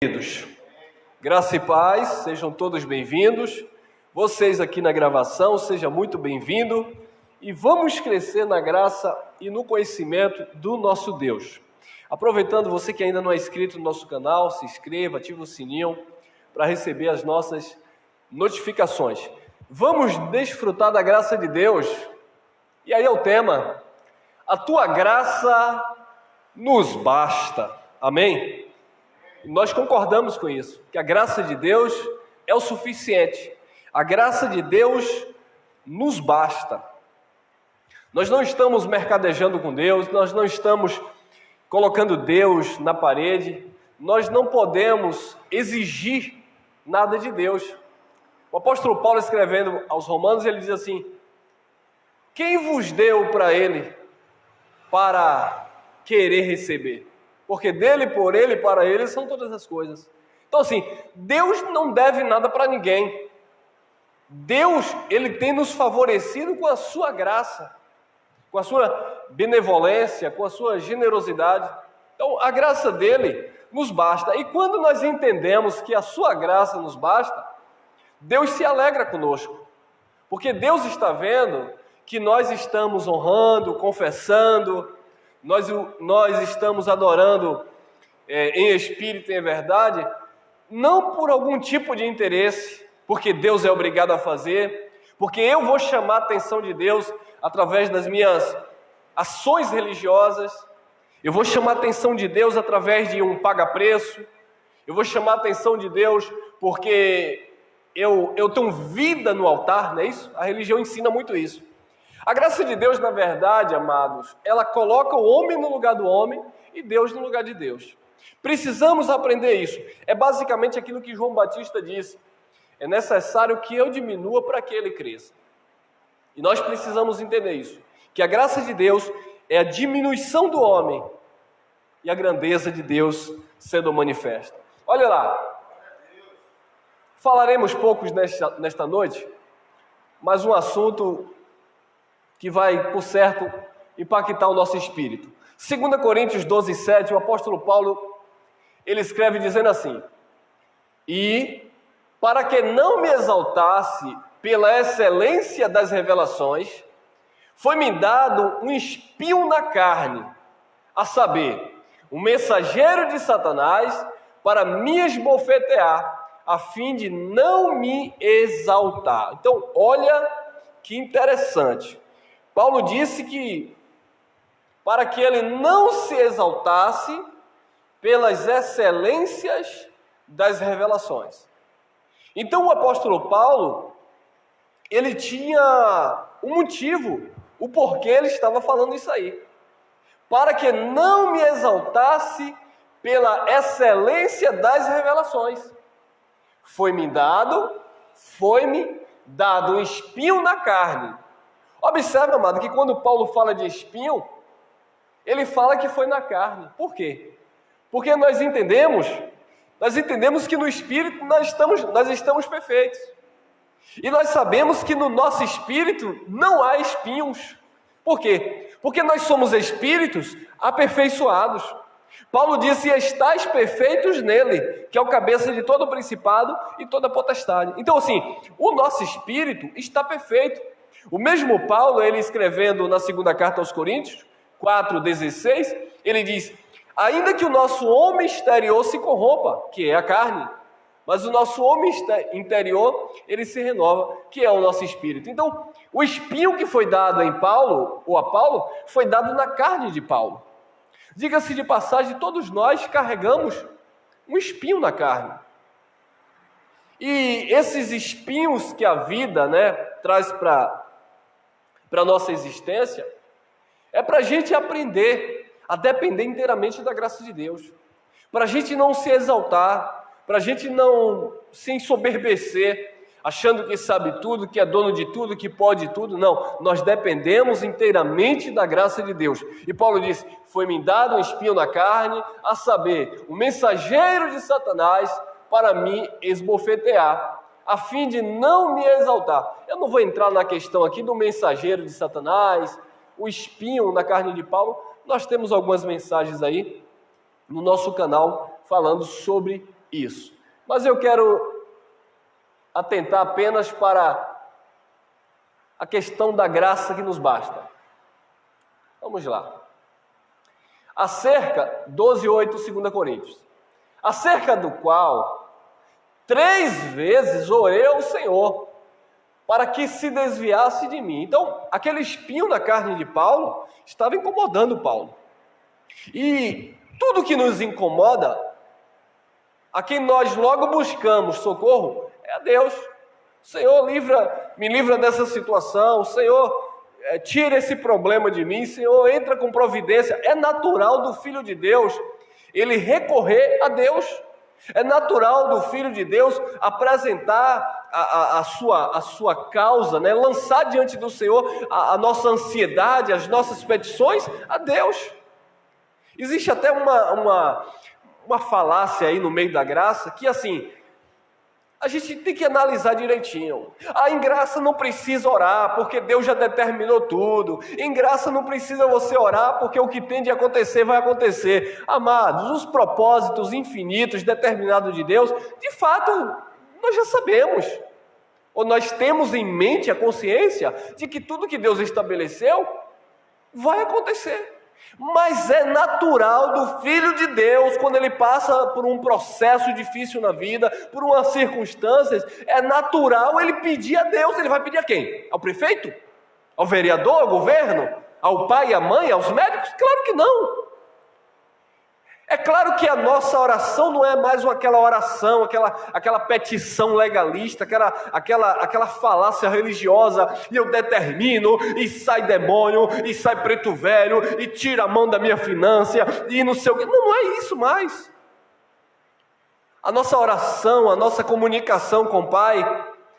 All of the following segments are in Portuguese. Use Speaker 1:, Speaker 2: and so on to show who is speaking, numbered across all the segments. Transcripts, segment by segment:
Speaker 1: Queridos, graça e paz, sejam todos bem-vindos. Vocês aqui na gravação, seja muito bem-vindo. E vamos crescer na graça e no conhecimento do nosso Deus. Aproveitando, você que ainda não é inscrito no nosso canal, se inscreva, ative o sininho para receber as nossas notificações. Vamos desfrutar da graça de Deus. E aí é o tema: a tua graça nos basta. Amém? Nós concordamos com isso, que a graça de Deus é o suficiente. A graça de Deus nos basta. Nós não estamos mercadejando com Deus, nós não estamos colocando Deus na parede, nós não podemos exigir nada de Deus. O apóstolo Paulo, escrevendo aos Romanos, ele diz assim: quem vos deu para ele para querer receber? Porque dele, por ele, para ele são todas as coisas. Então assim, Deus não deve nada para ninguém. Deus, ele tem nos favorecido com a sua graça, com a sua benevolência, com a sua generosidade. Então a graça dele nos basta. E quando nós entendemos que a sua graça nos basta, Deus se alegra conosco. Porque Deus está vendo que nós estamos honrando, confessando, nós estamos adorando em espírito e em verdade, não por algum tipo de interesse, porque Deus é obrigado a fazer, porque eu vou chamar a atenção de Deus através das minhas ações religiosas, eu vou chamar a atenção de Deus através de um paga-preço, eu vou chamar a atenção de Deus porque eu tenho vida no altar, não é isso? A religião ensina muito isso. A graça de Deus, na verdade, amados, ela coloca o homem no lugar do homem e Deus no lugar de Deus. Precisamos aprender isso. É basicamente aquilo que João Batista disse: é necessário que eu diminua para que ele cresça. E nós precisamos entender isso, que a graça de Deus é a diminuição do homem e a grandeza de Deus sendo manifesta. Olha lá, falaremos poucos nesta noite, mas um assunto que vai, por certo, impactar o nosso espírito. 2 Coríntios 12, 7, o apóstolo Paulo, ele escreve dizendo assim: e para que não me exaltasse pela excelência das revelações, foi-me dado um espinho na carne, a saber, um mensageiro de Satanás, para me esbofetear, a fim de não me exaltar. Então, olha que interessante. Paulo disse que para que ele não se exaltasse pelas excelências das revelações. Então o apóstolo Paulo, ele tinha um motivo, o porquê ele estava falando isso aí. Para que não me exaltasse pela excelência das revelações. Foi-me dado um espinho na carne. Observe, amado, que quando Paulo fala de espinho, ele fala que foi na carne. Por quê? Porque nós entendemos que no espírito nós estamos perfeitos. E nós sabemos que no nosso espírito não há espinhos. Por quê? Porque nós somos espíritos aperfeiçoados. Paulo disse: estais perfeitos nele, que é o cabeça de todo o principado e toda potestade. Então assim, o nosso espírito está perfeito. O mesmo Paulo, ele escrevendo na segunda carta aos Coríntios, 4,16, ele diz: ainda que o nosso homem exterior se corrompa, que é a carne, mas o nosso homem interior, ele se renova, que é o nosso espírito. Então, o espinho que foi dado em Paulo, ou a Paulo, foi dado na carne de Paulo. Diga-se de passagem, todos nós carregamos um espinho na carne. E esses espinhos que a vida, traz para a nossa existência, é para a gente aprender a depender inteiramente da graça de Deus, para a gente não se exaltar, para a gente não se ensoberbecer, achando que sabe tudo, que é dono de tudo, que pode tudo. Não, nós dependemos inteiramente da graça de Deus. E Paulo disse: foi-me dado um espinho na carne, a saber, o mensageiro de Satanás, para me esbofetear, a fim de não me exaltar. Eu não vou entrar na questão aqui do mensageiro de Satanás, o espinho na carne de Paulo. Nós temos algumas mensagens aí no nosso canal falando sobre isso. Mas eu quero atentar apenas para a questão da graça que nos basta. Vamos lá. Acerca, 12:8, 2 Coríntios. Acerca do qual 3 vezes orei ao Senhor, para que se desviasse de mim. Então, aquele espinho na carne de Paulo estava incomodando Paulo. E tudo que nos incomoda, a quem nós logo buscamos socorro, é a Deus. Senhor, me livra dessa situação. Senhor, tira esse problema de mim. Senhor, entra com providência. É natural do Filho de Deus ele recorrer a Deus. É natural do Filho de Deus apresentar a sua causa, né? Lançar diante do Senhor a nossa ansiedade, as nossas petições a Deus. Existe até uma falácia aí no meio da graça, que assim, a gente tem que analisar direitinho. Em graça não precisa orar, porque Deus já determinou tudo. Em graça não precisa você orar, porque o que tem de acontecer vai acontecer. Amados, os propósitos infinitos determinados de Deus, de fato, nós já sabemos. Ou nós temos em mente a consciência de que tudo que Deus estabeleceu vai acontecer. Mas é natural do Filho de Deus, quando ele passa por um processo difícil na vida, por umas circunstâncias, é natural ele pedir a Deus. Ele vai pedir a quem? Ao prefeito? Ao vereador? Ao governo? Ao pai e à mãe? Aos médicos? Claro que não. É claro que a nossa oração não é mais aquela oração, aquela petição legalista, aquela falácia religiosa, e eu determino, e sai demônio, e sai preto velho, e tira a mão da minha finança, e não sei o que. Não é isso mais. A nossa oração, a nossa comunicação com o Pai,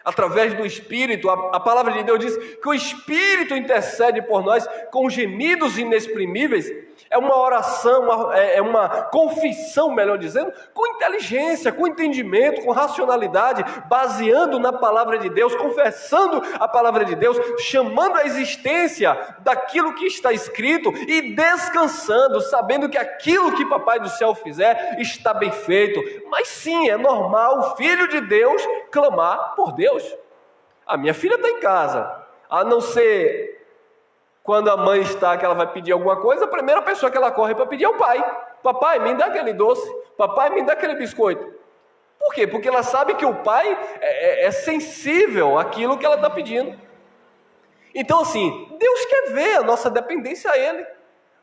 Speaker 1: através do Espírito, a palavra de Deus diz que o Espírito intercede por nós com gemidos inexprimíveis. É uma oração, é uma confissão, melhor dizendo, com inteligência, com entendimento, com racionalidade, baseando na palavra de Deus, confessando a palavra de Deus, chamando a existência daquilo que está escrito e descansando, sabendo que aquilo que Papai do Céu fizer está bem feito. Mas sim, é normal o Filho de Deus clamar por Deus. A minha filha está em casa, a não ser quando a mãe está, que ela vai pedir alguma coisa, a primeira pessoa que ela corre para pedir é o pai. Papai, me dá aquele doce. Papai, me dá aquele biscoito. Por quê? Porque ela sabe que o pai é sensível àquilo que ela está pedindo. Então assim, Deus quer ver a nossa dependência a Ele.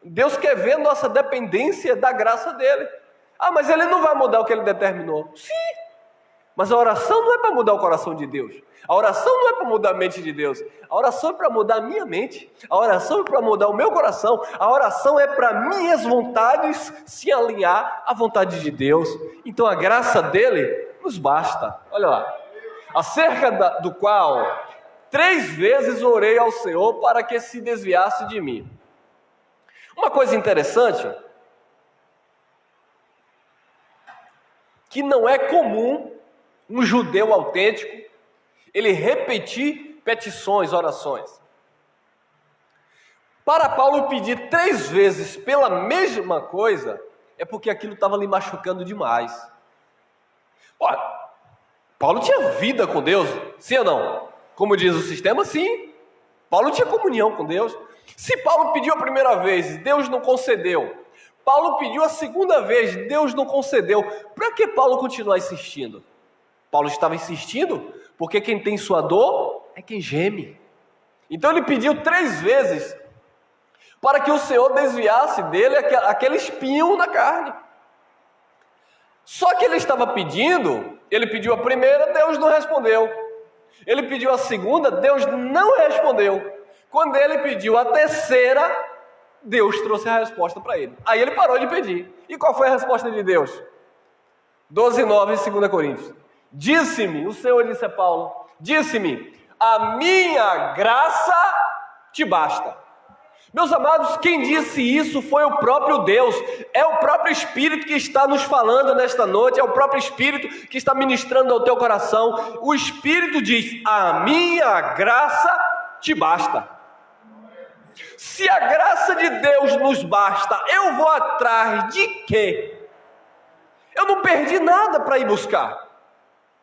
Speaker 1: Deus quer ver a nossa dependência da graça dEle. Mas Ele não vai mudar o que Ele determinou. Sim. Mas a oração não é para mudar o coração de Deus. A oração não é para mudar a mente de Deus. A oração é para mudar a minha mente. A oração é para mudar o meu coração. A oração é para minhas vontades se alinhar à vontade de Deus. Então a graça dele nos basta. Olha lá. Acerca do qual 3 vezes orei ao Senhor para que se desviasse de mim. Uma coisa interessante, que não é comum um judeu autêntico ele repetir petições, orações. Para Paulo pedir 3 vezes pela mesma coisa, é porque aquilo estava lhe machucando demais. Paulo tinha vida com Deus, sim ou não? Como diz o sistema, sim. Paulo tinha comunhão com Deus. Se Paulo pediu a primeira vez, Deus não concedeu. Paulo pediu a segunda vez, Deus não concedeu. Para que Paulo continuar insistindo? Paulo estava insistindo porque quem tem sua dor é quem geme. Então ele pediu 3 vezes para que o Senhor desviasse dele aquele espinho na carne. Só que ele estava pedindo, ele pediu a primeira, Deus não respondeu. Ele pediu a segunda, Deus não respondeu. Quando ele pediu a terceira, Deus trouxe a resposta para ele. Aí ele parou de pedir. E qual foi a resposta de Deus? 12:9, 2 Coríntios. Disse-me, o Senhor disse a Paulo, disse-me, a minha graça te basta. Meus amados, quem disse isso foi o próprio Deus. É o próprio Espírito que está nos falando nesta noite. É o próprio Espírito que está ministrando ao teu coração. O Espírito diz, a minha graça te basta. Se a graça de Deus nos basta, eu vou atrás de quê? Eu não perdi nada para ir buscar.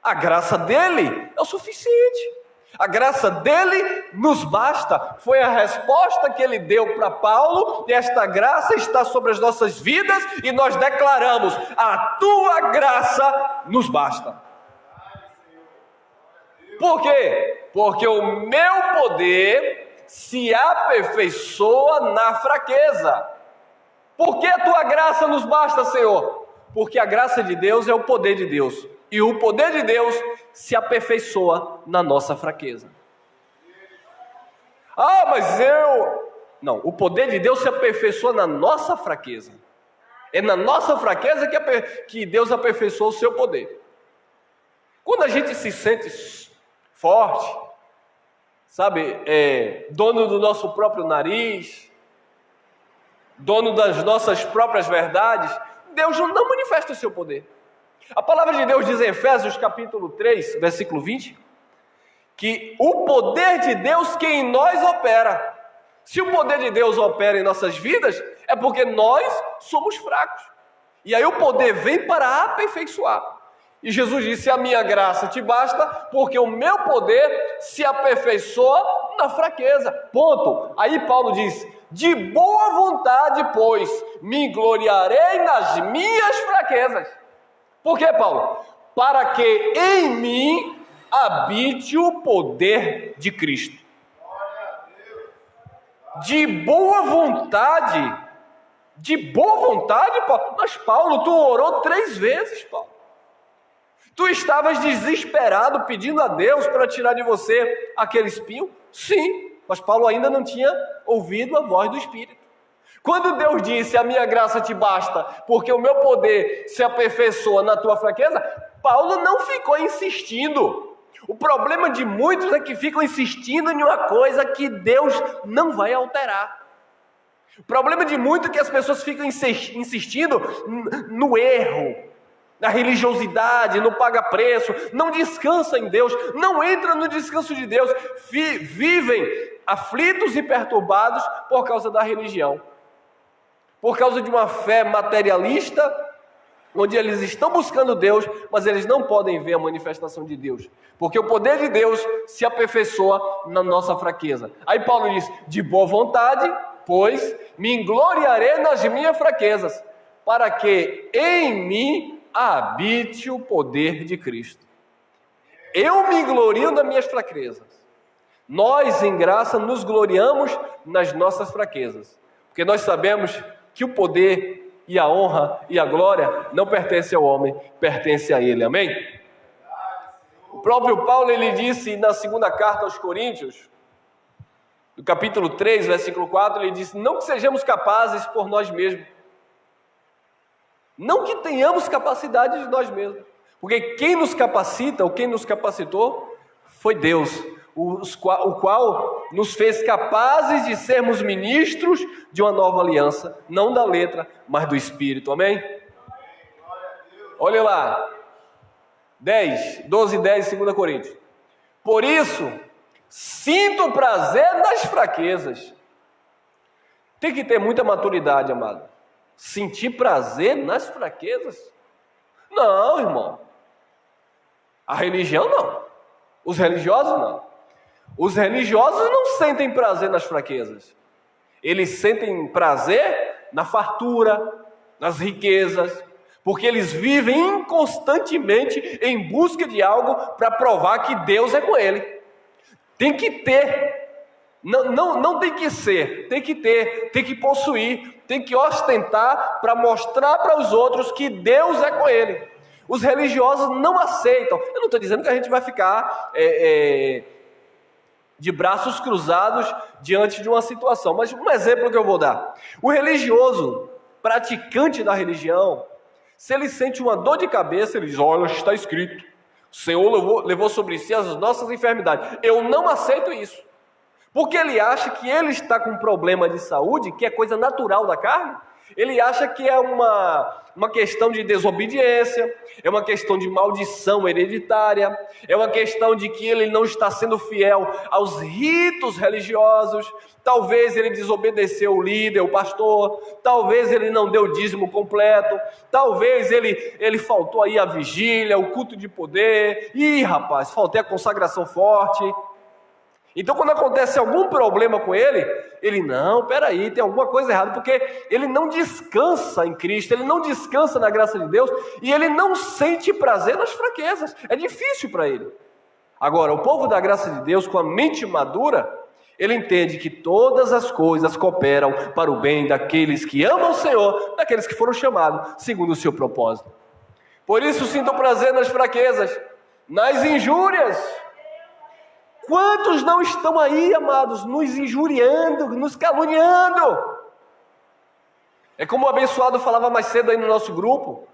Speaker 1: A graça dele é o suficiente. A graça dele nos basta. Foi a resposta que ele deu para Paulo, e esta graça está sobre as nossas vidas, e nós declaramos: a tua graça nos basta. Por quê? Porque o meu poder se aperfeiçoa na fraqueza. Por que a tua graça nos basta, Senhor? Porque a graça de Deus é o poder de Deus. E o poder de Deus se aperfeiçoa na nossa fraqueza. Ah, mas Não, o poder de Deus se aperfeiçoa na nossa fraqueza. É na nossa fraqueza que Deus aperfeiçoa o seu poder. Quando a gente se sente forte, sabe, dono do nosso próprio nariz, dono das nossas próprias verdades, Deus não manifesta o seu poder. A palavra de Deus diz em Efésios capítulo 3, versículo 20, que o poder de Deus que em nós opera. Se o poder de Deus opera em nossas vidas, é porque nós somos fracos. E aí o poder vem para aperfeiçoar. E Jesus disse: a minha graça te basta, porque o meu poder se aperfeiçoa na fraqueza. Ponto. Aí Paulo diz: de boa vontade, pois, me gloriarei nas minhas fraquezas. Por quê, Paulo? Para que em mim habite o poder de Cristo. De boa vontade, Paulo. Mas Paulo, tu orou 3 vezes, Paulo. Tu estavas desesperado pedindo a Deus para tirar de você aquele espinho? Sim, mas Paulo ainda não tinha ouvido a voz do Espírito. Quando Deus disse: a minha graça te basta, porque o meu poder se aperfeiçoa na tua fraqueza, Paulo não ficou insistindo. O problema de muitos é que ficam insistindo em uma coisa que Deus não vai alterar. O problema de muitos é que as pessoas ficam insistindo no erro, na religiosidade, no paga-preço, não descansa em Deus, não entra no descanso de Deus, vivem aflitos e perturbados por causa da religião, por causa de uma fé materialista, onde eles estão buscando Deus, mas eles não podem ver a manifestação de Deus, porque o poder de Deus se aperfeiçoa na nossa fraqueza. Aí Paulo diz: de boa vontade, pois, me gloriarei nas minhas fraquezas, para que em mim habite o poder de Cristo. Eu me glorio nas minhas fraquezas. Nós, em graça, nos gloriamos nas nossas fraquezas, porque nós sabemos que o poder e a honra e a glória não pertencem ao homem, pertence a Ele. Amém? O próprio Paulo, ele disse na segunda carta aos Coríntios, no capítulo 3, versículo 4, ele disse: não que sejamos capazes por nós mesmos, não que tenhamos capacidade de nós mesmos, porque quem nos capacita, ou quem nos capacitou, foi Deus, o qual nos fez capazes de sermos ministros de uma nova aliança, não da letra, mas do Espírito. Amém? Olha lá, 12 e 10, 2 Coríntios. Por isso, sinto prazer nas fraquezas. Tem que ter muita maturidade, amado. Sentir prazer nas fraquezas? Não, irmão. A religião não. Os religiosos não. Os religiosos não sentem prazer nas fraquezas. Eles sentem prazer na fartura, nas riquezas, porque eles vivem inconstantemente em busca de algo para provar que Deus é com ele. Tem que ter. Não tem que ser, tem que ter, tem que possuir, tem que ostentar para mostrar para os outros que Deus é com ele. Os religiosos não aceitam. Eu não estou dizendo que a gente vai ficar de braços cruzados diante de uma situação, mas um exemplo que eu vou dar. O religioso, praticante da religião, se ele sente uma dor de cabeça, ele diz: olha, está escrito, o Senhor levou sobre si as nossas enfermidades. Eu não aceito isso. Porque ele acha que ele está com um problema de saúde, que é coisa natural da carne. Ele acha que é uma questão de desobediência, é uma questão de maldição hereditária, é uma questão de que ele não está sendo fiel aos ritos religiosos, talvez ele desobedeceu o líder, o pastor, talvez ele não deu o dízimo completo, talvez ele faltou aí a vigília, o culto de poder, rapaz, faltei a consagração forte. Então quando acontece algum problema com ele não, peraí, tem alguma coisa errada, porque ele não descansa em Cristo, ele não descansa na graça de Deus, e ele não sente prazer nas fraquezas, é difícil para ele. Agora, o povo da graça de Deus, com a mente madura, ele entende que todas as coisas cooperam para o bem daqueles que amam o Senhor, daqueles que foram chamados segundo o seu propósito. Por isso sinto prazer nas fraquezas, nas injúrias. Quantos não estão aí, amados, nos injuriando, nos caluniando? É como o abençoado falava mais cedo aí no nosso grupo.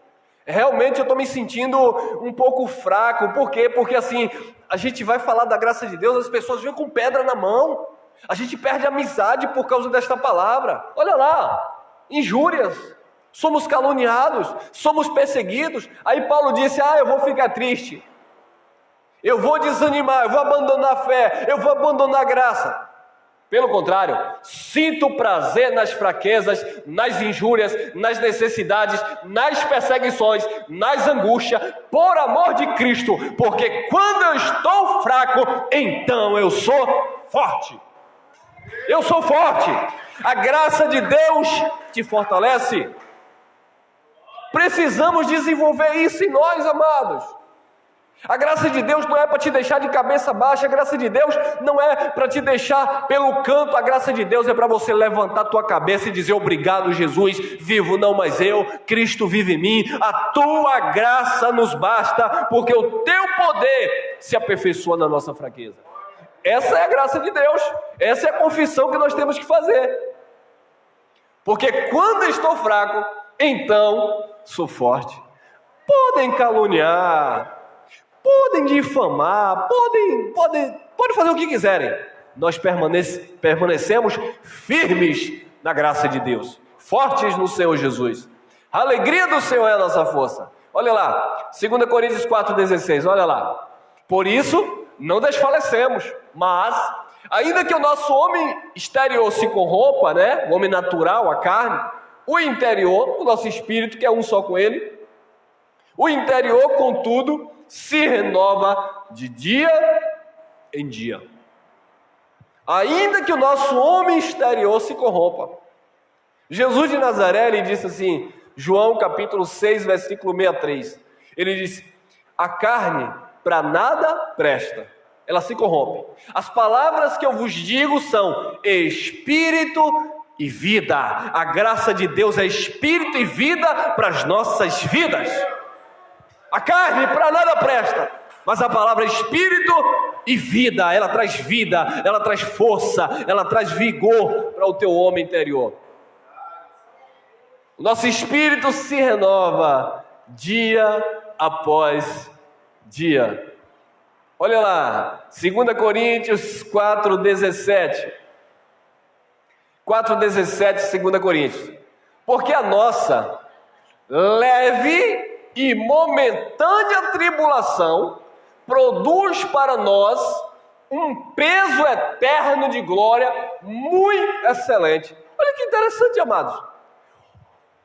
Speaker 1: Realmente eu estou me sentindo um pouco fraco. Por quê? Porque assim, a gente vai falar da graça de Deus, as pessoas vêm com pedra na mão. A gente perde a amizade por causa desta palavra. Olha lá, injúrias. Somos caluniados, somos perseguidos. Aí Paulo disse, eu vou ficar triste. Eu vou desanimar, eu vou abandonar a fé, eu vou abandonar a graça. Pelo contrário, sinto prazer nas fraquezas, nas injúrias, nas necessidades, nas perseguições, nas angústias, por amor de Cristo, porque quando eu estou fraco, então eu sou forte. Eu sou forte. A graça de Deus te fortalece. Precisamos desenvolver isso em nós, amados. A graça de Deus não é para te deixar de cabeça baixa, a graça de Deus não é para te deixar pelo canto, a graça de Deus é para você levantar a tua cabeça e dizer obrigado Jesus, vivo não mais eu, Cristo vive em mim, a tua graça nos basta, porque o teu poder se aperfeiçoa na nossa fraqueza. Essa é a graça de Deus, essa é a confissão que nós temos que fazer, porque quando estou fraco, então sou forte. Podem caluniar, podem difamar, podem fazer o que quiserem. Nós permanecemos firmes na graça de Deus, fortes no Senhor Jesus. A alegria do Senhor é a nossa força. Olha lá, 2 Coríntios 4,16, olha lá. Por isso, não desfalecemos, mas, ainda que o nosso homem exterior se corrompa, né? O homem natural, a carne, o interior, o nosso espírito, que é um só com ele, o interior, contudo, se renova de dia em dia. Ainda que o nosso homem exterior se corrompa. Jesus de Nazaré, ele disse assim, João capítulo 6, versículo 63. Ele disse, a carne para nada presta, ela se corrompe. As palavras que eu vos digo são espírito e vida. A graça de Deus é espírito e vida para as nossas vidas. A carne para nada presta, mas a palavra espírito e vida, ela traz força, ela traz vigor para o teu homem interior. O nosso espírito se renova dia após dia. Olha lá, 2 Coríntios 4,17. 4,17, 2 Coríntios. Porque a nossa leve e momentânea tribulação produz para nós um peso eterno de glória muito excelente. Olha que interessante, amados.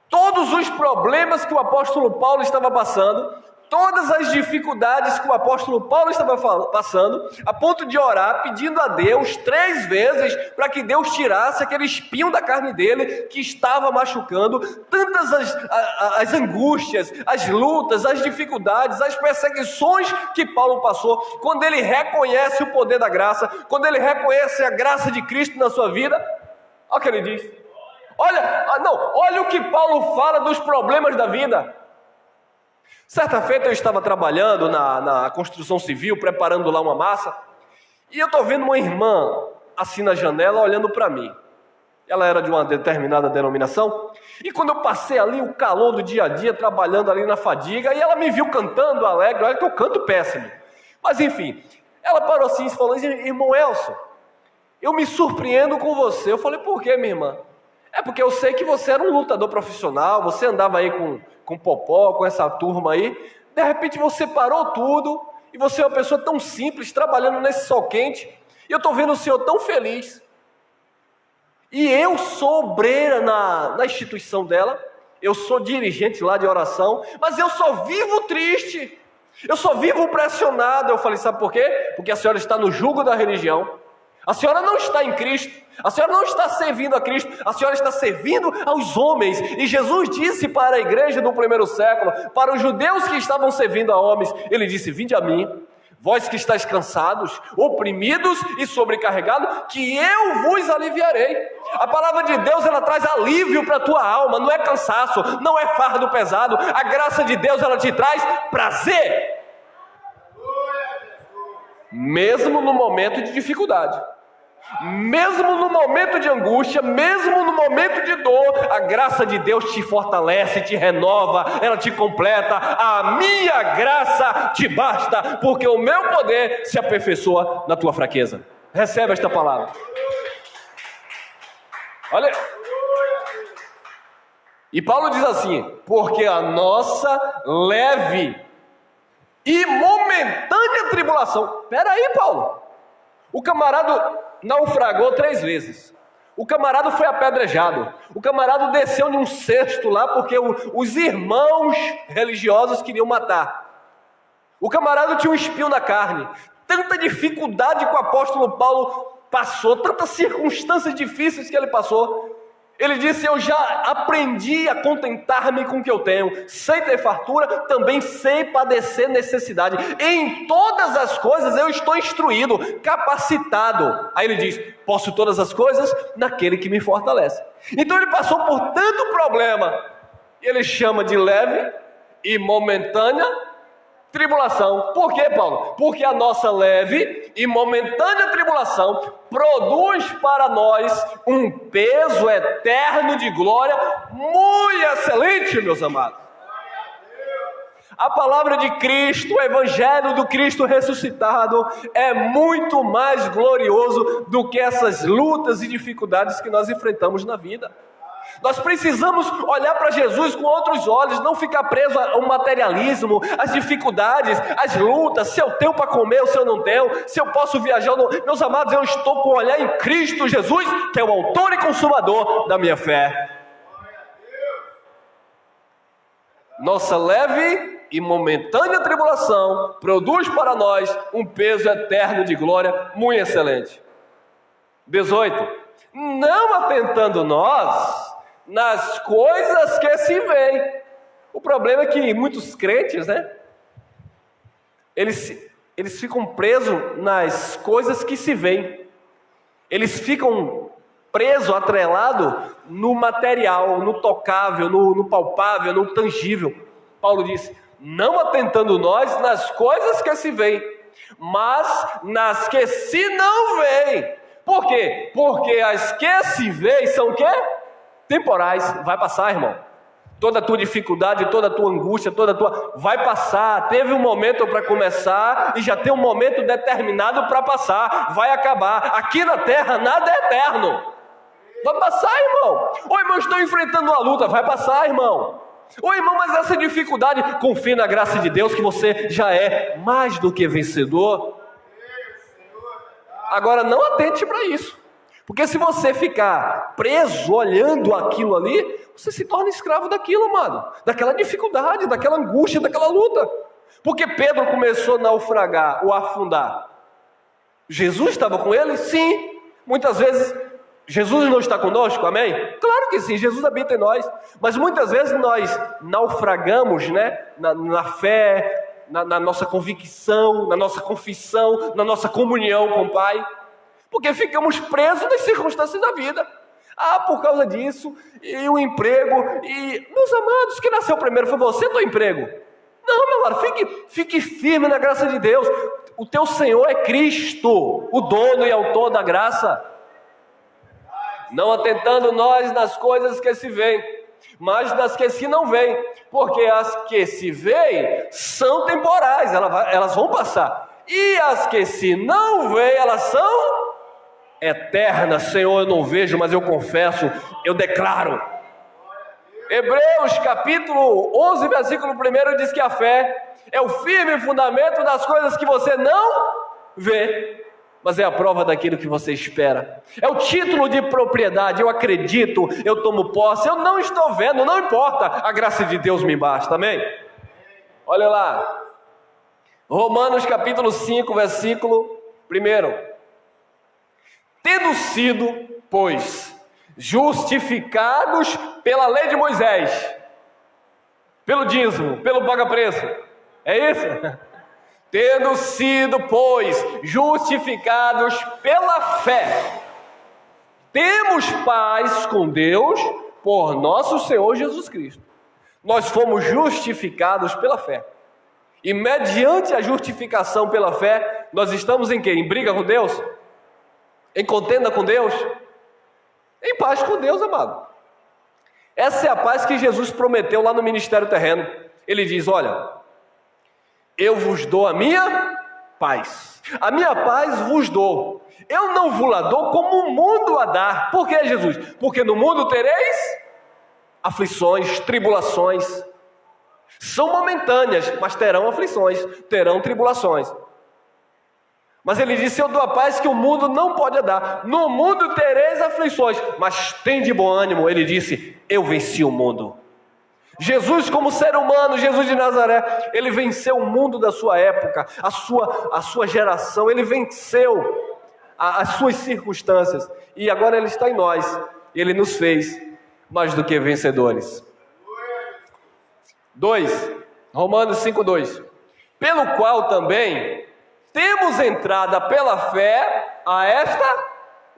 Speaker 1: Todos os problemas que o apóstolo Paulo estava passando, todas as dificuldades que o apóstolo Paulo estava passando, a ponto de orar, pedindo a Deus 3 vezes para que Deus tirasse aquele espinho da carne dele que estava machucando, tantas as angústias, as lutas, as dificuldades, as perseguições que Paulo passou. Quando ele reconhece o poder da graça, quando ele reconhece a graça de Cristo na sua vida, olha o que ele diz. Olha o que Paulo fala dos problemas da vida. Certa feita eu estava trabalhando na construção civil, preparando lá uma massa, e eu estou vendo uma irmã assim na janela olhando para mim. Ela era de uma determinada denominação, e quando eu passei ali o calor do dia a dia, trabalhando ali na fadiga, e ela me viu cantando alegre, olha que eu canto péssimo, mas enfim, ela parou assim e falou, irmão Elson, eu me surpreendo com você. Eu falei, por quê, minha irmã? É porque eu sei que você era um lutador profissional, você andava aí com Popó, com essa turma aí, de repente você parou tudo e você é uma pessoa tão simples, trabalhando nesse sol quente, e eu estou vendo o senhor tão feliz. E eu sou obreira na instituição dela, eu sou dirigente lá de oração, mas eu só vivo triste, eu só vivo pressionado. Eu falei, sabe por quê? Porque a senhora está no jugo da religião, a senhora não está em Cristo, a senhora não está servindo a Cristo, a senhora está servindo aos homens. E Jesus disse para a igreja do primeiro século, para os judeus que estavam servindo a homens, ele disse, vinde a mim, vós que estáis cansados, oprimidos e sobrecarregados, que eu vos aliviarei. A palavra de Deus, ela traz alívio para a tua alma, não é cansaço, não é fardo pesado. A graça de Deus, ela te traz prazer, mesmo no momento de dificuldade, mesmo no momento de angústia, mesmo no momento de dor. A graça de Deus te fortalece, te renova, ela te completa. A minha graça te basta, porque o meu poder se aperfeiçoa na tua fraqueza. Recebe esta palavra. Olha, e Paulo diz assim, porque a nossa leve e momentânea tribulação. Espera aí, Paulo, o camarada naufragou 3 vezes, o camarada foi apedrejado, o camarada desceu em um cesto lá porque os irmãos religiosos queriam matar, o camarada tinha um espinho na carne. Tanta dificuldade que o apóstolo Paulo passou, tantas circunstâncias difíceis que ele passou. Ele disse, eu já aprendi a contentar-me com o que eu tenho, sei ter fartura, também sei padecer necessidade, em todas as coisas eu estou instruído, capacitado. Aí ele diz, posso todas as coisas naquele que me fortalece. Então ele passou por tanto problema, ele chama de leve e momentânea tribulação. Por quê, Paulo? Porque a nossa leve e momentânea tribulação produz para nós um peso eterno de glória muito excelente, meus amados. A palavra de Cristo, o evangelho do Cristo ressuscitado é muito mais glorioso do que essas lutas e dificuldades que nós enfrentamos na vida. Nós precisamos olhar para Jesus com outros olhos, não ficar preso ao materialismo, às dificuldades, às lutas, se eu tenho para comer ou se eu não tenho, se eu posso viajar ou não. Meus amados, eu estou com o olhar em Cristo Jesus, que é o autor e consumador da minha fé. Nossa leve e momentânea tribulação produz para nós um peso eterno de glória muito excelente. 18. Não atentando nós nas coisas que se veem. O problema é que muitos crentes, eles ficam presos nas coisas que se veem. Eles ficam presos, atrelados no material, no tocável, no palpável, no tangível. Paulo disse, não atentando nós nas coisas que se veem, mas nas que se não veem. Por quê? Porque as que se veem são o quê? Temporais. Vai passar, irmão. Toda a tua dificuldade, toda a tua angústia, vai passar. Teve um momento para começar e já tem um momento determinado para passar. Vai acabar. Aqui na terra nada é eterno. Vai passar, irmão. Ô, irmão, estou enfrentando uma luta. Vai passar, irmão. Ô, irmão, mas essa dificuldade, confie na graça de Deus que você já é mais do que vencedor. Agora não atente para isso, porque se você ficar preso olhando aquilo ali, você se torna escravo daquilo, amado, daquela dificuldade, daquela angústia, daquela luta. Porque Pedro começou a naufragar ou afundar. Jesus estava com ele? Sim. Muitas vezes Jesus não está conosco, amém? Claro que sim, Jesus habita em nós, mas muitas vezes nós naufragamos, na fé, na nossa convicção, na nossa confissão, na nossa comunhão com o Pai, porque ficamos presos nas circunstâncias da vida. Por causa disso, e o emprego, e meus amados, que nasceu primeiro foi você, teu emprego? Não, meu amado, fique firme na graça de Deus. O teu Senhor é Cristo, o dono e autor da graça. Não atentando nós nas coisas que se veem, mas das que se não veem, porque as que se veem são temporais, elas vão passar, e as que se não veem, elas são eternas. Senhor, eu não vejo, mas eu confesso, eu declaro. Hebreus capítulo 11, versículo 1 diz que a fé é o firme fundamento das coisas que você não vê, mas é a prova daquilo que você espera. É o título de propriedade. Eu acredito, eu tomo posse, eu não estou vendo, não importa, a graça de Deus me basta, amém? Olha lá, Romanos capítulo 5, versículo 1. Tendo sido, pois, justificados pela lei de Moisés, pelo dízimo, pelo paga-preço, é isso? Tendo sido, pois, justificados pela fé, temos paz com Deus por nosso Senhor Jesus Cristo. Nós fomos justificados pela fé. E mediante a justificação pela fé, nós estamos em quê? Em briga com Deus? Em contenda com Deus? Em paz com Deus, amado. Essa é a paz que Jesus prometeu lá no ministério terreno. Ele diz, olha, eu vos dou a minha paz. A minha paz vos dou. Eu não vos la dou como o mundo a dá. Por que, Jesus? Porque no mundo tereis aflições, tribulações. São momentâneas, mas terão aflições, terão tribulações. Mas ele disse, eu dou a paz que o mundo não pode dar. No mundo tereis aflições, mas tem de bom ânimo. Ele disse, eu venci o mundo. Jesus como ser humano, Jesus de Nazaré, ele venceu o mundo da sua época, a sua geração, ele venceu as suas circunstâncias. E agora ele está em nós, ele nos fez mais do que vencedores. 2, Romanos 5:2. Pelo qual também temos entrada pela fé a esta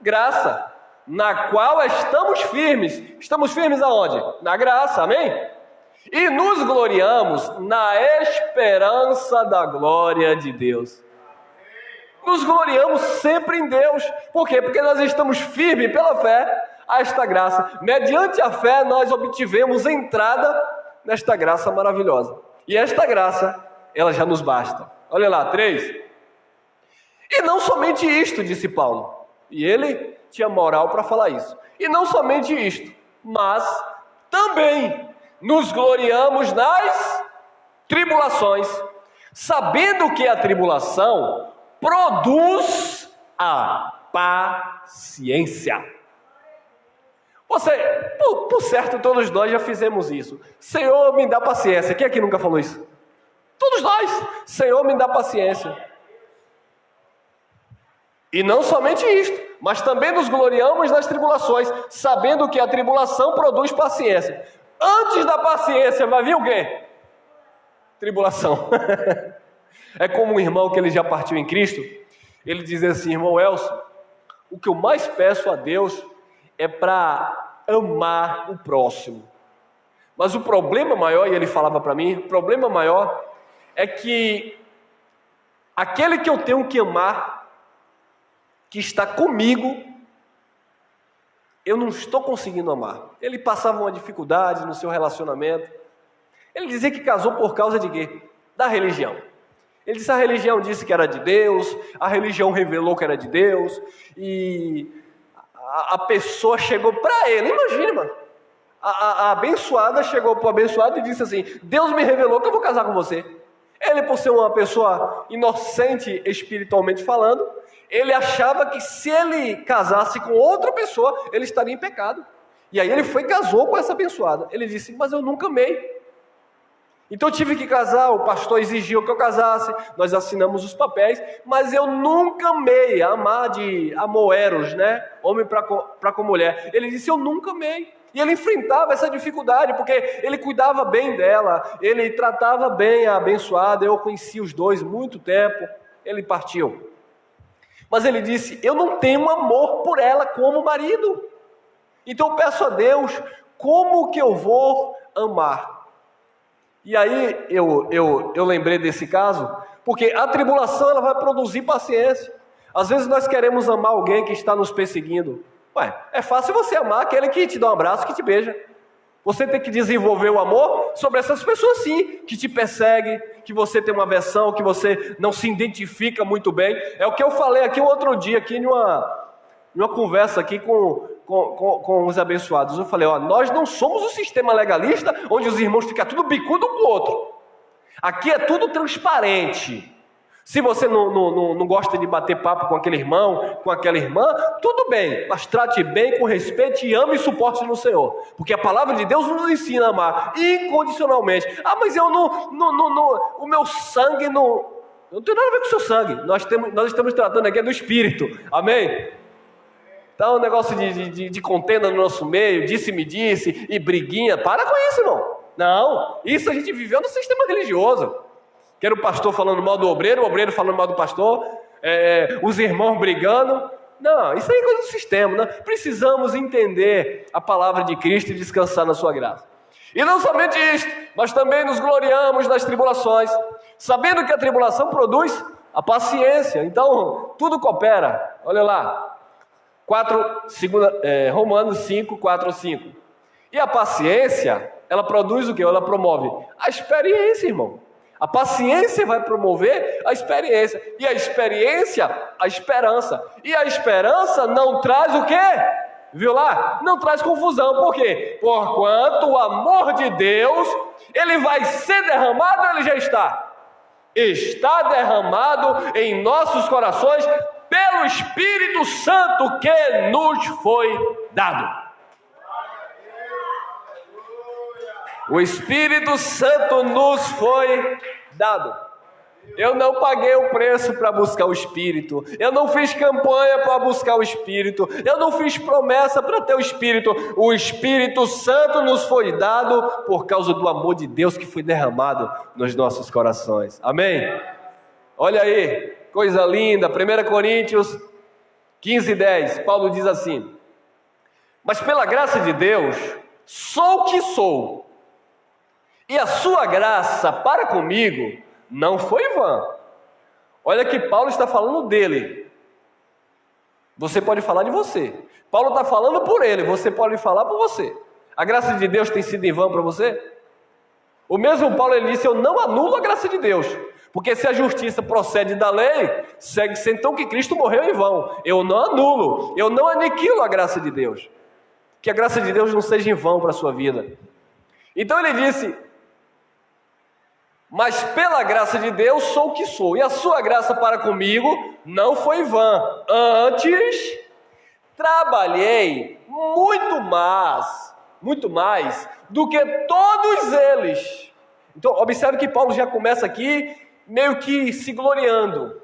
Speaker 1: graça, na qual estamos firmes. Estamos firmes aonde? Na graça, amém? E nos gloriamos na esperança da glória de Deus. Nos gloriamos sempre em Deus. Por quê? Porque nós estamos firmes pela fé a esta graça. Mediante a fé nós obtivemos entrada nesta graça maravilhosa. E esta graça, ela já nos basta. Olha lá, 3. E não somente isto, disse Paulo. E ele tinha moral para falar isso. E não somente isto, mas também nos gloriamos nas tribulações, sabendo que a tribulação produz a paciência. Você, por certo, todos nós já fizemos isso. Senhor, me dá paciência. Quem aqui nunca falou isso? Todos nós. Senhor, me dá paciência. E não somente isto, mas também nos gloriamos nas tribulações, sabendo que a tribulação produz paciência. Antes da paciência vai vir o quê? Tribulação. É como um irmão que ele já partiu em Cristo. Ele diz assim, irmão Elcio, o que eu mais peço a Deus é para amar o próximo. Mas o problema maior, e ele falava para mim, o problema maior é que aquele que eu tenho que amar, que está comigo, eu não estou conseguindo amar. Ele passava uma dificuldade no seu relacionamento. Ele dizia que casou por causa de quê? Da religião. Ele disse, a religião disse que era de Deus, a religião revelou que era de Deus, e a pessoa chegou para ele, imagina, mano, a abençoada chegou para o abençoado e disse assim, Deus me revelou que eu vou casar com você. Ele, por ser uma pessoa inocente espiritualmente falando, ele achava que se ele casasse com outra pessoa, ele estaria em pecado. E aí ele foi e casou com essa abençoada. Ele disse, mas eu nunca amei. Então eu tive que casar, o pastor exigiu que eu casasse, nós assinamos os papéis, mas eu nunca amei, amar de amoeros, né? Homem para com mulher. Ele disse, eu nunca amei. E ele enfrentava essa dificuldade, porque ele cuidava bem dela, ele tratava bem a abençoada, eu conheci os dois muito tempo, ele partiu. Mas ele disse, eu não tenho amor por ela como marido. Então eu peço a Deus, como que eu vou amar? E aí eu lembrei desse caso, porque a tribulação ela vai produzir paciência. Às vezes nós queremos amar alguém que está nos perseguindo. Ué, é fácil você amar aquele que te dá um abraço, que te beija. Você tem que desenvolver o amor sobre essas pessoas sim, que te perseguem, que você tem uma aversão, que você não se identifica muito bem. É o que eu falei aqui um outro dia, aqui numa conversa aqui com os abençoados. Eu falei, ó, nós não somos o sistema legalista, onde os irmãos ficam tudo bicudo um com o outro. Aqui é tudo transparente. Se você não gosta de bater papo com aquele irmão, com aquela irmã, tudo bem, mas trate bem, com respeito e ame e suporte no Senhor. Porque a palavra de Deus nos ensina a amar incondicionalmente. Ah, mas eu o meu sangue não tem nada a ver com o seu sangue. Nós estamos tratando aqui do Espírito, amém? Então, o negócio de contenda no nosso meio, disse-me disse, e briguinha, para com isso, irmão. Não, isso a gente viveu no sistema religioso. Que era o pastor falando mal do obreiro, o obreiro falando mal do pastor, os irmãos brigando. Não, isso aí é coisa do sistema, né? Precisamos entender a palavra de Cristo e descansar na sua graça. E não somente isto, mas também nos gloriamos nas tribulações, sabendo que a tribulação produz a paciência. Então, tudo coopera. Olha lá, Romanos 5, 4, 5. E a paciência, ela produz o quê? Ela promove a experiência, irmão. A paciência vai promover a experiência. E a experiência, a esperança. E a esperança não traz o quê? Viu lá? Não traz confusão. Por quê? Porquanto o amor de Deus, ele vai ser derramado, ele já está. Está derramado em nossos corações pelo Espírito Santo que nos foi dado. O Espírito Santo nos foi dado. Eu não paguei o preço para buscar o Espírito. Eu não fiz campanha para buscar o Espírito. Eu não fiz promessa para ter o Espírito. O Espírito Santo nos foi dado por causa do amor de Deus que foi derramado nos nossos corações. Amém? Olha aí, coisa linda. 1 Coríntios 15, 10. Paulo diz assim: mas pela graça de Deus, sou o que sou. E a sua graça para comigo não foi vã. Olha que Paulo está falando dele. Você pode falar de você. Paulo está falando por ele, você pode falar por você. A graça de Deus tem sido em vão para você? O mesmo Paulo, ele disse: eu não anulo a graça de Deus. Porque se a justiça procede da lei, segue-se então que Cristo morreu em vão. Eu não anulo, eu não aniquilo a graça de Deus. Que a graça de Deus não seja em vão para a sua vida. Então ele disse: mas pela graça de Deus sou o que sou, e a sua graça para comigo não foi vã. Antes, trabalhei muito mais do que todos eles. Então, observe que Paulo já começa aqui meio que se gloriando.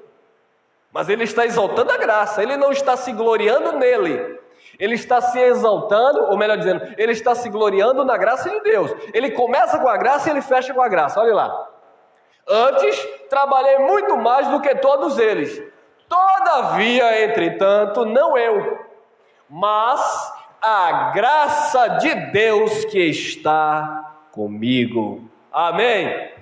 Speaker 1: Mas ele está exaltando a graça, ele não está se gloriando nele. Ele está se exaltando, ou melhor dizendo, ele está se gloriando na graça de Deus. Ele começa com a graça e ele fecha com a graça, olha lá. Antes, trabalhei muito mais do que todos eles. Todavia, entretanto, não eu, mas a graça de Deus que está comigo. Amém?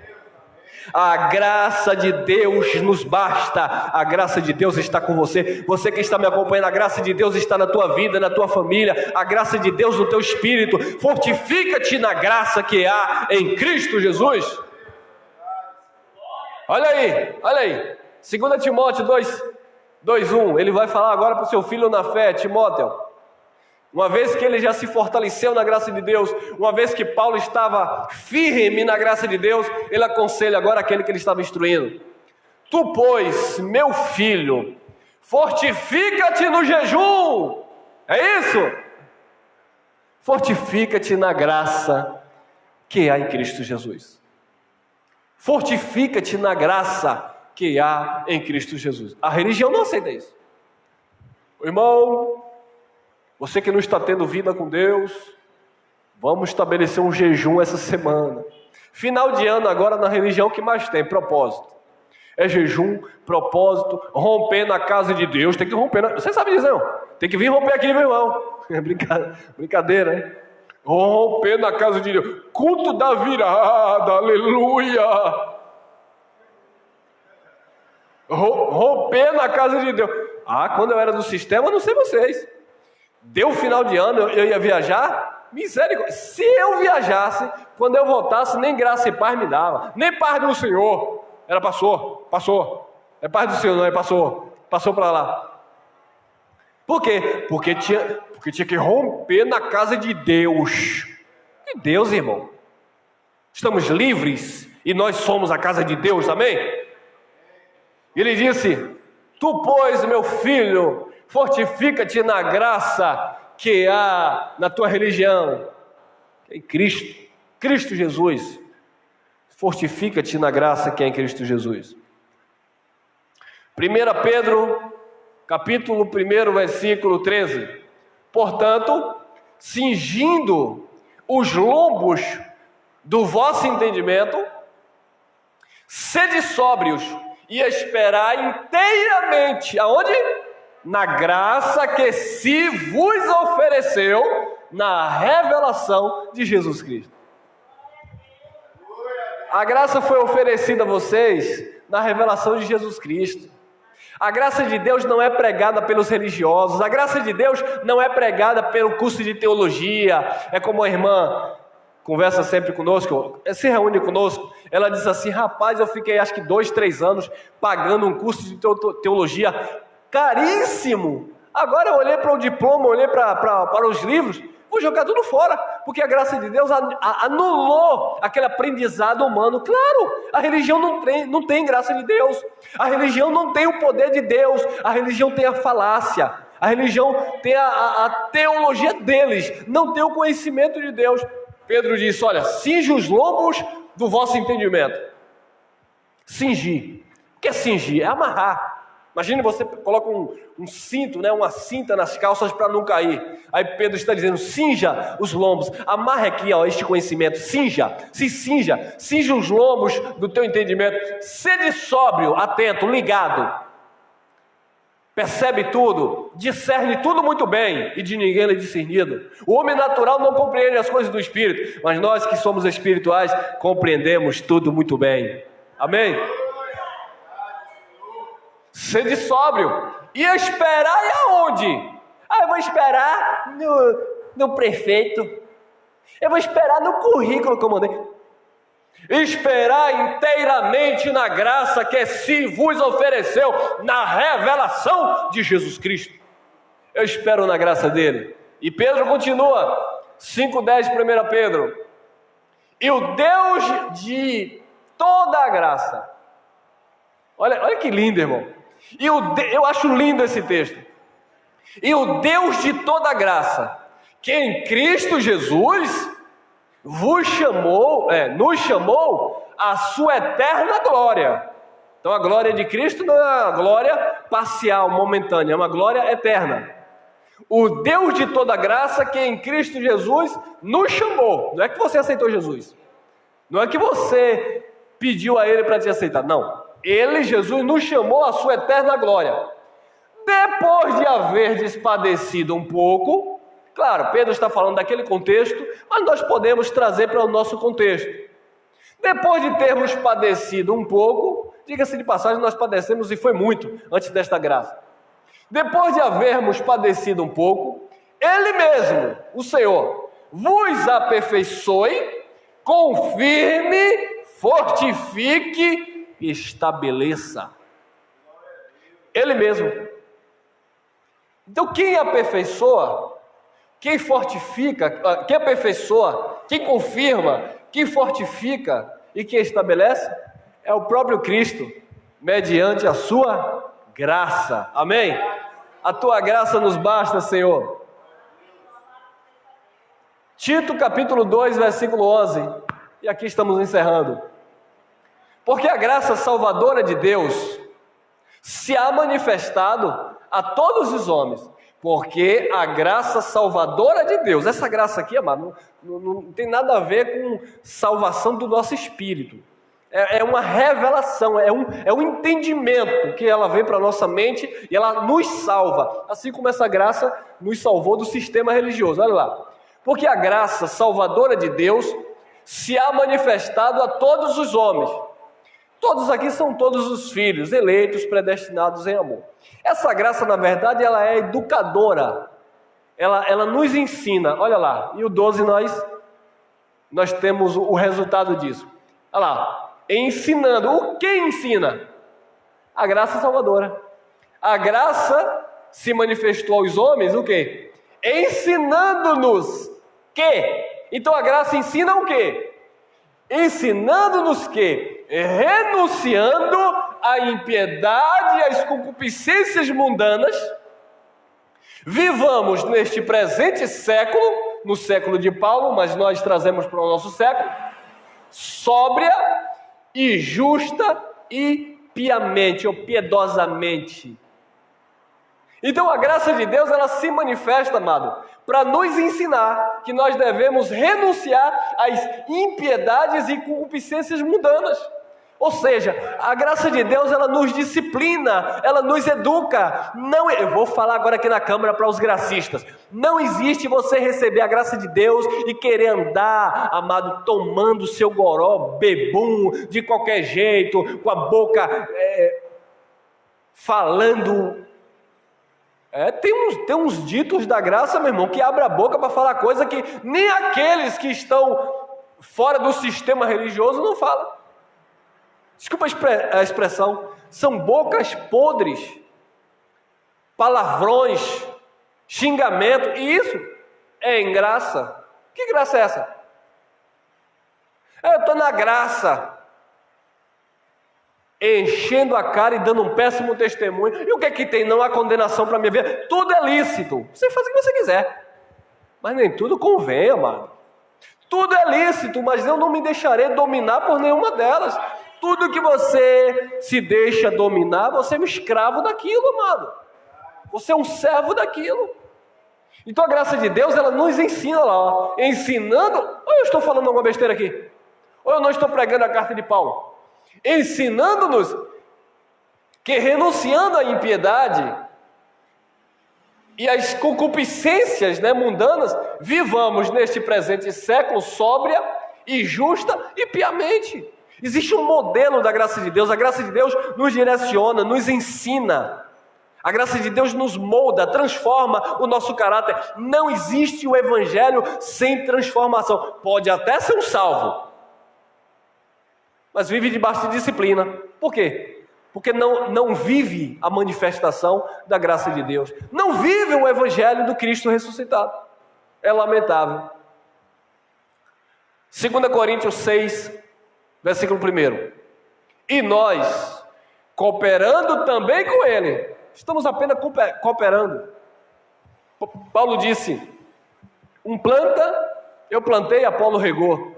Speaker 1: A graça de Deus nos basta. A graça de Deus está com você. Você que está me acompanhando, a graça de Deus está na tua vida, na tua família. A graça de Deus no teu espírito. Fortifica-te na graça que há em Cristo Jesus. Olha aí. 2 Timóteo 2:1. Ele vai falar agora para o seu filho na fé, Timóteo. Uma vez que ele já se fortaleceu na graça de Deus, uma vez que Paulo estava firme na graça de Deus, ele aconselha agora aquele que ele estava instruindo: tu, pois, meu filho, fortifica-te no jejum. É isso? Fortifica-te na graça que há em Cristo Jesus. Fortifica-te na graça que há em Cristo Jesus. A religião não aceita isso. Irmão, você que não está tendo vida com Deus, vamos estabelecer um jejum essa semana. Final de ano agora na religião que mais tem propósito. É jejum, propósito, romper na casa de Deus. Tem que romper, você sabe disso não? Tem que vir romper aqui, meu irmão. É brincadeira, hein? Romper na casa de Deus. Culto da virada, aleluia. Romper na casa de Deus. Quando eu era do sistema, não sei vocês. Deu final de ano, eu ia viajar, misericórdia. Se eu viajasse, quando eu voltasse, nem graça e paz me dava. Nem paz do Senhor. Era passou. É paz do Senhor, não é passou para lá. Por quê? Porque tinha que romper na casa de Deus. Que Deus, irmão. Estamos livres e nós somos a casa de Deus, amém? Ele disse: tu, pois, meu filho, fortifica-te na graça que há na tua religião, em Cristo Jesus. Fortifica-te na graça que há em Cristo Jesus. 1 Pedro, capítulo 1, versículo 13. Portanto, cingindo os lombos do vosso entendimento, sede sóbrios e esperai inteiramente, aonde? Na graça que se vos ofereceu na revelação de Jesus Cristo. A graça foi oferecida a vocês na revelação de Jesus Cristo. A graça de Deus não é pregada pelos religiosos, a graça de Deus não é pregada pelo curso de teologia. É como a irmã conversa sempre conosco, se reúne conosco, ela diz assim: rapaz, eu fiquei acho que 2, 3 anos pagando um curso de teologia caríssimo. Agora eu olhei para o diploma, olhei para os livros, vou jogar tudo fora, porque a graça de Deus anulou aquele aprendizado humano. Claro, a religião não tem graça de Deus, a religião não tem o poder de Deus, a religião tem a falácia, a religião tem a teologia deles, não tem o conhecimento de Deus. Pedro disse: olha, cinge os lombos do vosso entendimento. Cingir. O que é cingir? É amarrar. Imagine você coloca um cinto, né, uma cinta nas calças para não cair. Aí Pedro está dizendo: cinja os lombos, amarre aqui, ó, este conhecimento, cinja os lombos do teu entendimento, sede sóbrio, atento, ligado, percebe tudo, discerne tudo muito bem, e de ninguém é discernido. O homem natural não compreende as coisas do Espírito, mas nós que somos espirituais compreendemos tudo muito bem. Amém? Sede sóbrio e esperai aonde? Eu vou esperar no prefeito, eu vou esperar no currículo que eu mandei. Esperar inteiramente na graça que se vos ofereceu na revelação de Jesus Cristo. Eu espero na graça dele. E Pedro continua, 5:10, 1 Pedro. E o Deus de toda a graça. Olha que lindo, irmão. Eu acho lindo esse texto. E o Deus de toda a graça, que em Cristo Jesus nos chamou à sua eterna glória. Então a glória de Cristo não é uma glória parcial, momentânea, é uma glória eterna. O Deus de toda graça que em Cristo Jesus nos chamou. Não é que você aceitou Jesus, não é que você pediu a Ele para te aceitar, não. Ele, Jesus, nos chamou à sua eterna glória. Depois de haver padecido um pouco. Claro, Pedro está falando daquele contexto, mas nós podemos trazer para o nosso contexto. Depois de termos padecido um pouco, diga-se de passagem, nós padecemos e foi muito antes desta graça. Depois de havermos padecido um pouco, Ele mesmo, o Senhor, vos aperfeiçoe, confirme, fortifique e estabeleça. Ele mesmo. Então quem aperfeiçoa, quem fortifica, quem aperfeiçoa, quem confirma, quem fortifica e quem estabelece é o próprio Cristo, mediante a sua graça. Amém? A tua graça nos basta, Senhor. Tito capítulo 2, versículo 11. E aqui estamos encerrando. Porque a graça salvadora de Deus se há manifestado a todos os homens. Porque a graça salvadora de Deus, essa graça aqui, amado, não tem nada a ver com salvação do nosso espírito. É uma revelação, é um entendimento que ela vem para a nossa mente e ela nos salva. Assim como essa graça nos salvou do sistema religioso. Olha lá. Porque a graça salvadora de Deus se há manifestado a todos os homens. Todos aqui são todos os filhos, eleitos, predestinados em amor. Essa graça, na verdade, ela é educadora. Ela nos ensina. Olha lá, e o 12 nós temos o resultado disso. Olha lá, ensinando. O que ensina? A graça salvadora. A graça se manifestou aos homens, o quê? Ensinando-nos que. Então a graça ensina o quê? ensinando-nos que, renunciando à impiedade e às concupiscências mundanas, vivamos neste presente século, no século de Paulo, mas nós trazemos para o nosso século, sóbria e justa e piamente ou piedosamente. Então a graça de Deus, ela se manifesta, amado, para nos ensinar que nós devemos renunciar às impiedades e concupiscências mundanas. Ou seja, a graça de Deus, ela nos disciplina, ela nos educa. Não, eu vou falar agora aqui na câmara para os gracistas. Não existe você receber a graça de Deus e querer andar, amado, tomando seu goró, bebum, de qualquer jeito, com a boca falando. Tem uns ditos da graça, meu irmão, que abre a boca para falar coisa que nem aqueles que estão fora do sistema religioso não falam. Desculpa a expressão, são bocas podres, palavrões, xingamento, e isso é em graça. Que graça é essa? Eu estou na graça, enchendo a cara e dando um péssimo testemunho. E o que é que tem? Não há condenação para a minha vida. Tudo é lícito, você faz o que você quiser, mas nem tudo convém, amado. Tudo é lícito, mas eu não me deixarei dominar por nenhuma delas. Tudo que você se deixa dominar, você é um escravo daquilo, amado. Você é um servo daquilo. Então a graça de Deus, ela nos ensina lá, ó, ensinando. Ou eu estou falando alguma besteira aqui? Ou eu não estou pregando a carta de Paulo? Ensinando-nos que, renunciando à impiedade e às concupiscências, mundanas, vivamos neste presente século sóbria e justa e piamente. Existe um modelo da graça de Deus. A graça de Deus nos direciona, nos ensina. A graça de Deus nos molda, transforma o nosso caráter. Não existe o evangelho sem transformação. Pode até ser um salvo, mas vive debaixo de disciplina. Por quê? Porque não vive a manifestação da graça de Deus. Não vive o evangelho do Cristo ressuscitado. É lamentável. 2 Coríntios 6, versículo 1. E nós, cooperando também com Ele, estamos apenas cooperando. Paulo disse, um planta, eu plantei, Apolo regou.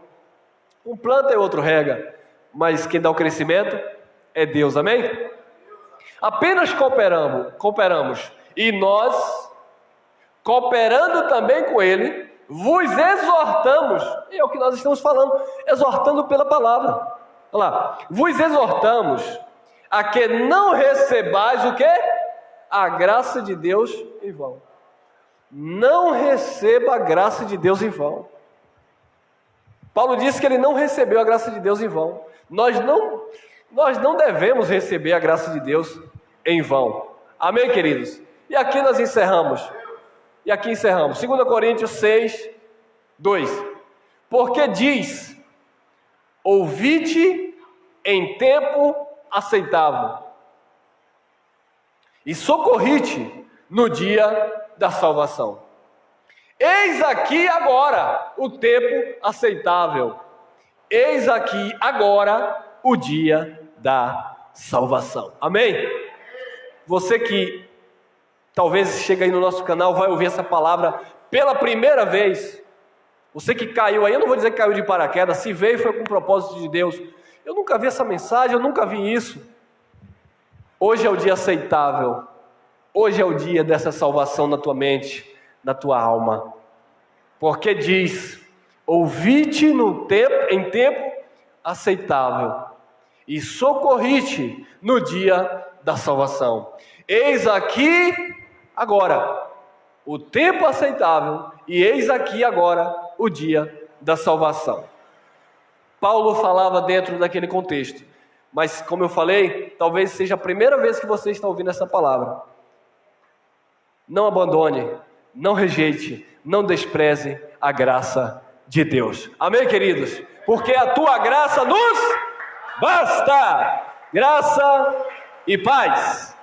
Speaker 1: Um planta e outro rega, mas quem dá o crescimento é Deus, amém? Apenas cooperamos, e nós, cooperando também com Ele, vos exortamos, e é o que nós estamos falando, exortando pela palavra. Olha lá, vos exortamos a que não recebais o quê? A graça de Deus em vão. Não receba a graça de Deus em vão. Paulo disse que ele não recebeu a graça de Deus em vão. Nós não devemos receber a graça de Deus em vão. Amém, queridos? E aqui nós encerramos. 2 Coríntios 6, 2. Porque diz, ouvi-te em tempo aceitável, e socorri-te no dia da salvação. Eis aqui agora o tempo aceitável. Eis aqui agora o dia da salvação. Amém? Você que talvez chega aí no nosso canal, vai ouvir essa palavra pela primeira vez. Você que caiu aí, eu não vou dizer que caiu de paraquedas, se veio foi com o propósito de Deus. Eu nunca vi essa mensagem, eu nunca vi isso. Hoje é o dia aceitável. Hoje é o dia dessa salvação na tua mente, na tua alma. Porque diz, ouvi-te em tempo aceitável, e socorri-te no dia da salvação. Eis aqui agora o tempo aceitável, e eis aqui agora o dia da salvação. Paulo falava dentro daquele contexto, mas como eu falei, talvez seja a primeira vez que você está ouvindo essa palavra. Não abandone, não rejeite, não despreze a graça de Deus. Amém, queridos? Porque a tua graça nos basta. Graça e paz.